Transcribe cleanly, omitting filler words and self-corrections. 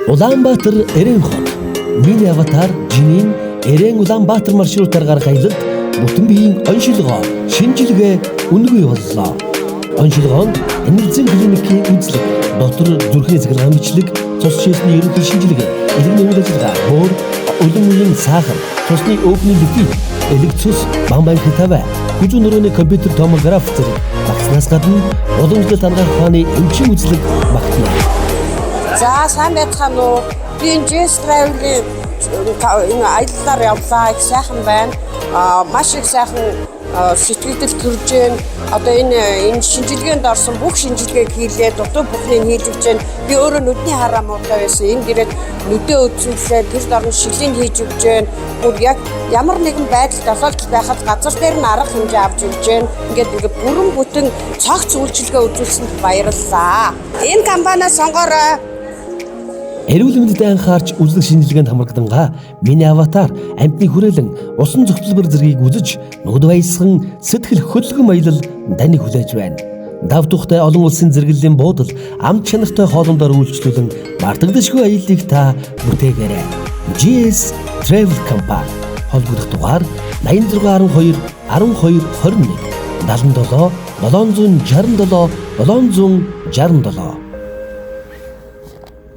Улаанбаатар Эрээн хот. Миний аватар Жинийн Эрээн Улаанбаатар маршрутаар гарах аялалд бүтэн биеийн оншилгоо шинжилгээ үнэгүй боллоо. Оншилгоонд энерзэн клиникийн үзлэг, дотор зүрхний захиргаамжлаг, цус шилжсэний ерөнхий шинжилгээ, элэгний үйл ажиллагаа, бөөр, улам улам сахар, цусны өвгний липид, элэг цус, бамбан хитавэ, хүзүү нөрөөний компьютер томограф зэрэг багцнаас гадна уламжлалт ангаах ухааны эмчийн үзлэг багтана. За сайн байцгаана уу? Би Jazz Travel-ийн аяллаар явлаа. Их сайхан байна. Маш их сайхан сэтгэлдэл төрж байна. Одоо энэ шинжилгээнд орсон бүх шинжилгээг хийлээ. Дутуу бүхнийг хийлгэж байна. Би өөрөө нүдний хараа муутай байсан. Энд ирээд нүдээ үзүүлээ. Тэр дорн шилийн хийж өгч байна. Бүр яг ямар нэгэн байдалд тохиолдол байхад газар дээр нь арга хэмжээ авч өгч байна. Ингээд бүрэн бүтэн цогц үйлчилгээ үзүүлсэнд баярлалаа. Энэ компаниас сонгоорой. Эрүүл мэндэд анхаарч үзлэг шинжилгээнд хамрагдангаа миний аватар амьтны хүрээлэн усан зөвхөлбөр зэргийг үзэж нүд баясган сэтгэл хөдлгөн маялал даны хүлээж байна. Дав тухтай олон улсын зэрэглэлийн буудал амт чанартай хоолндоор үйлчлүүлэн мартагдашгүй аяллыг та бүтээгээрэй. Jazz Travel Company холбогдох дугаар 8612 12 21 77 767 767